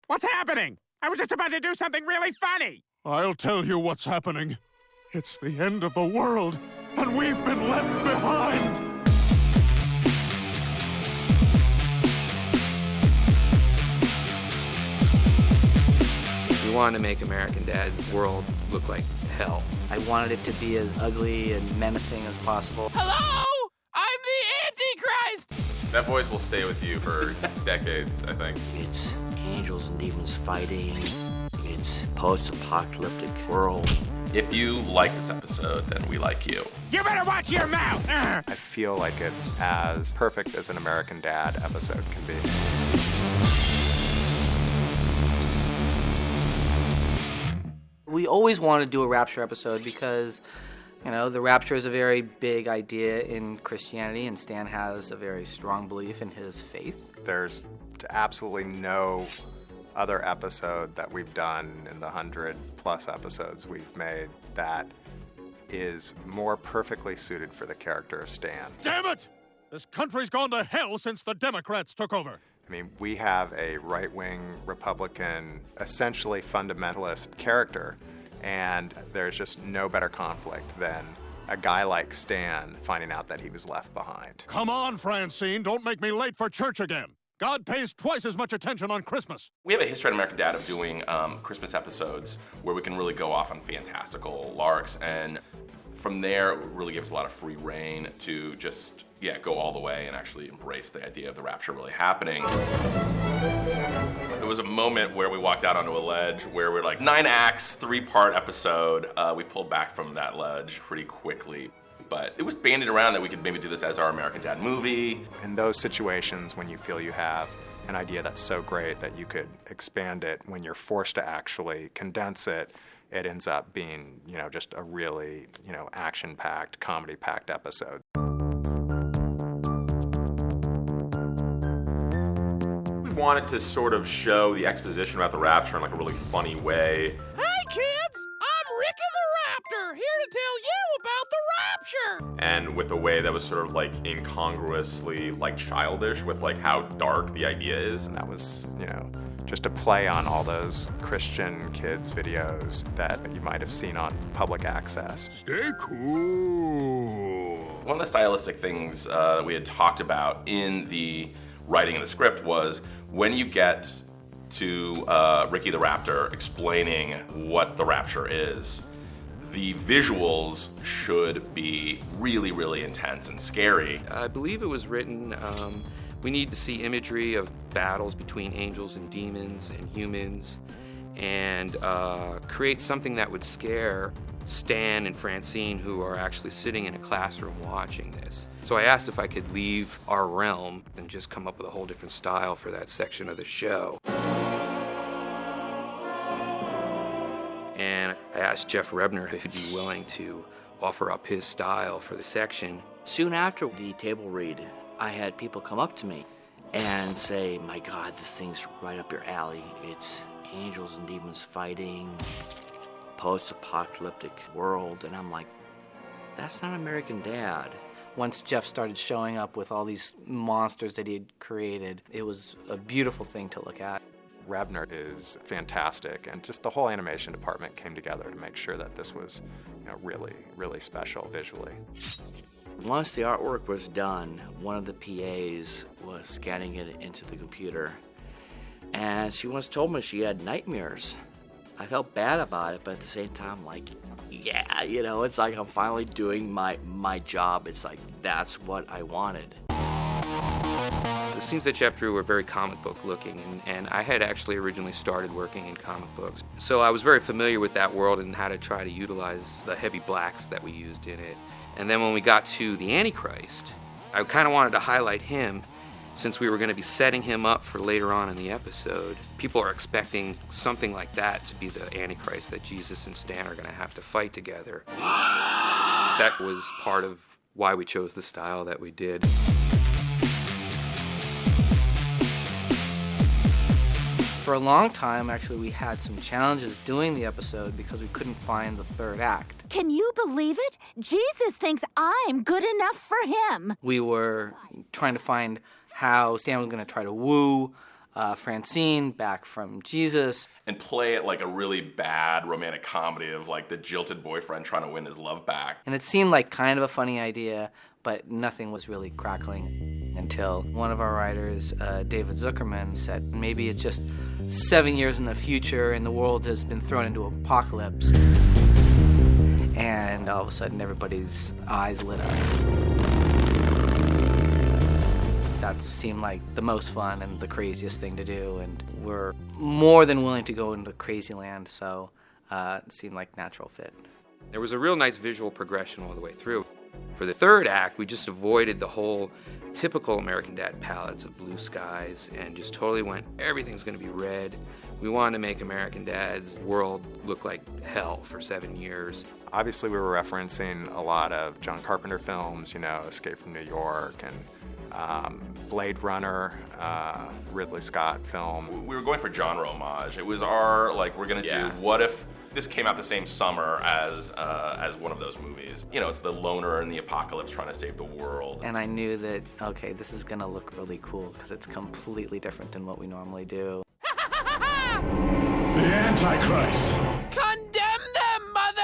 What's happening? I was just about to do something really funny. I'll tell you what's happening. It's the end of the world, and we've been left behind. We wanted to make American Dad's world look like hell. I wanted it to be as ugly and menacing as possible. Hello? I'm the Antichrist! That voice will stay with you for decades, I think. It's angels and demons fighting. It's post-apocalyptic world. If you like this episode, then we like you. You better watch your mouth! I feel like it's as perfect as an American Dad episode can be. We always wanted to do a Rapture episode because, you know, the Rapture is a very big idea in Christianity, and Stan has a very strong belief in his faith. There's absolutely no other episode that we've done in the 100+ episodes we've made that is more perfectly suited for the character of Stan. Damn it! This country's gone to hell since the Democrats took over. I mean, we have a right-wing Republican, essentially fundamentalist character, and there's just no better conflict than a guy like Stan finding out that he was left behind. Come on, Francine, don't make me late for church again. God pays twice as much attention on Christmas. We have a history at American Dad of doing Christmas episodes where we can really go off on fantastical larks, and from there, it really gives a lot of free reign to just, go all the way and actually embrace the idea of the rapture really happening. There was a moment where we walked out onto a ledge where we're like, 9 acts, 3-part episode. We pulled back from that ledge pretty quickly. But it was bandied around that we could maybe do this as our American Dad movie. In those situations when you feel you have an idea that's so great that you could expand it, when you're forced to actually condense it, it ends up being, just a really, action-packed, comedy-packed episode. We wanted to sort of show the exposition about the rapture in like a really funny way. Hey kids, I'm Ricky the Raptor, here to tell you about the Rapture. And with a way that was sort of like incongruously like childish with like how dark the idea is. And that was, just a play on all those Christian kids videos that you might have seen on public access. Stay cool. One of the stylistic things that we had talked about in the writing of the script was when you get to Ricky the Raptor explaining what the rapture is, the visuals should be really, really intense and scary. I believe it was written, we need to see imagery of battles between angels and demons and humans, and create something that would scare Stan and Francine, who are actually sitting in a classroom watching this. So I asked if I could leave our realm and just come up with a whole different style for that section of the show. And I asked Jeff Rebner if he'd be willing to offer up his style for the section. Soon after the table read, I had people come up to me and say, my God, this thing's right up your alley. It's angels and demons fighting, post-apocalyptic world. And I'm like, that's not American Dad. Once Jeff started showing up with all these monsters that he had created, it was a beautiful thing to look at. Rebner is fantastic, and just the whole animation department came together to make sure that this was, really, really special visually. Once the artwork was done, one of the PAs was scanning it into the computer, and she once told me she had nightmares. I felt bad about it, but at the same time, like, yeah, it's like I'm finally doing my job. It's like, that's what I wanted. The scenes that Jeff drew were very comic book looking, and I had actually originally started working in comic books. So I was very familiar with that world and how to try to utilize the heavy blacks that we used in it. And then when we got to the Antichrist, I kind of wanted to highlight him since we were going to be setting him up for later on in the episode. People are expecting something like that to be the Antichrist that Jesus and Stan are going to have to fight together. That was part of why we chose the style that we did. For a long time, actually, we had some challenges doing the episode because we couldn't find the third act. Can you believe it? Jesus thinks I'm good enough for him. We were trying to find how Stan was going to try to woo Francine back from Jesus. And play it like a really bad romantic comedy of like the jilted boyfriend trying to win his love back. And it seemed like kind of a funny idea, but nothing was really crackling until one of our writers, David Zuckerman, said maybe it's just 7 years in the future and the world has been thrown into apocalypse. And all of a sudden everybody's eyes lit up. That seemed like the most fun and the craziest thing to do, and we're more than willing to go into crazy land, so it seemed like natural fit. There was a real nice visual progression all the way through. For the third act, we just avoided the whole typical American Dad palettes of blue skies and just totally went, everything's going to be red. We wanted to make American Dad's world look like hell for 7 years. Obviously, we were referencing a lot of John Carpenter films, you know, Escape from New York and Blade Runner, Ridley Scott film. We were going for genre homage. It was our, like, we're going to do, what if this came out the same summer as one of those movies? You know, it's the loner in the apocalypse trying to save the world. And I knew that, okay, this is going to look really cool because it's completely different than what we normally do. The Antichrist. Condemn them, Mother!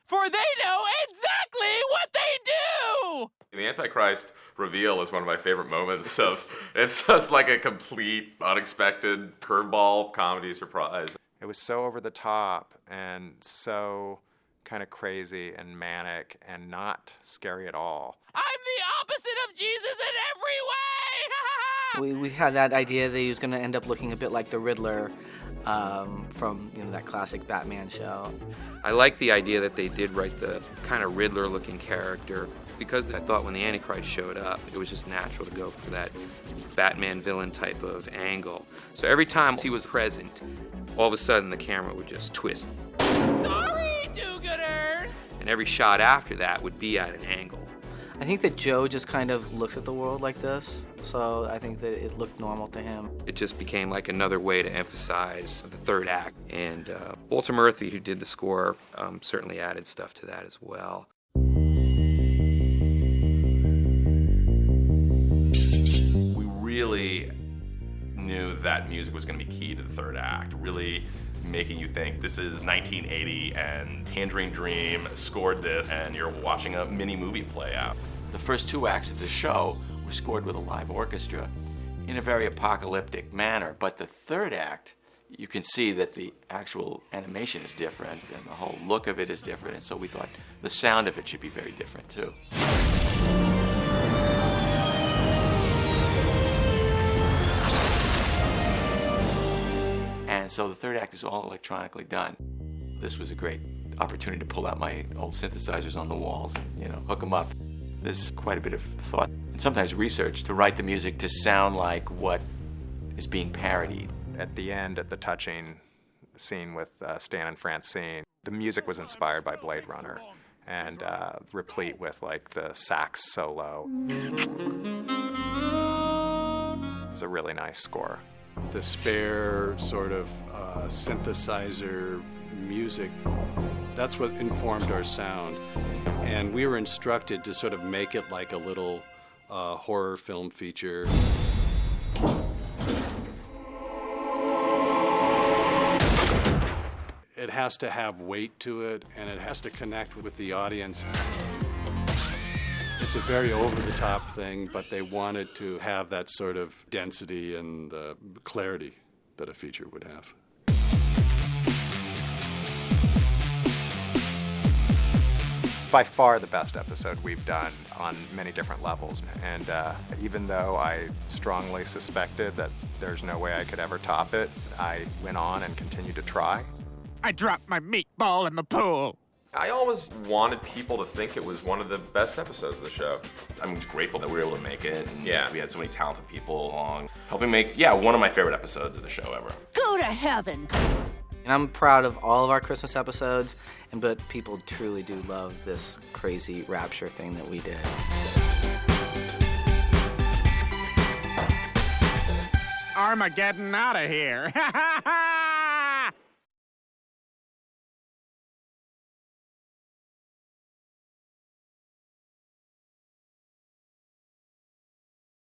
For they know exactly what they do! The Antichrist reveal is one of my favorite moments of, it's just like a complete, unexpected curveball comedy surprise. It was so over the top and so kind of crazy and manic and not scary at all. I'm the opposite of Jesus in every way! We had that idea that he was going to end up looking a bit like the Riddler from that classic Batman show. I like the idea that they did write the kind of Riddler-looking character because I thought when the Antichrist showed up, it was just natural to go for that Batman villain type of angle. So every time he was present, all of a sudden the camera would just twist. Sorry, do-gooders! And every shot after that would be at an angle. I think that Joe just kind of looks at the world like this, so I think that it looked normal to him. It just became like another way to emphasize the third act. And Walter Murphy, who did the score, certainly added stuff to that as well. We really knew that music was going to be key to the third act, really making you think this is 1980 and Tangerine Dream scored this and you're watching a mini movie play out. The first 2 acts of the show were scored with a live orchestra in a very apocalyptic manner, but the third act, you can see that the actual animation is different and the whole look of it is different, and so we thought the sound of it should be very different too. And so the third act is all electronically done. This was a great opportunity to pull out my old synthesizers on the walls and, hook them up. There's quite a bit of thought and sometimes research to write the music to sound like what is being parodied. At the end, at the touching scene with Stan and Francine, the music was inspired by Blade Runner and replete with like the sax solo. It was a really nice score. The spare sort of synthesizer music, that's what informed our sound. And we were instructed to sort of make it like a little horror film feature. It has to have weight to it, and it has to connect with the audience. It's a very over-the-top thing, but they wanted to have that sort of density and clarity that a feature would have. It's by far the best episode we've done on many different levels, and even though I strongly suspected that there's no way I could ever top it, I went on and continued to try. I dropped my meatball in the pool. I always wanted people to think it was one of the best episodes of the show. I'm just grateful that we were able to make it. And we had so many talented people along, helping make, one of my favorite episodes of the show ever. Go to heaven. And I'm proud of all of our Christmas episodes, but people truly do love this crazy Rapture thing that we did. Armageddon out of here.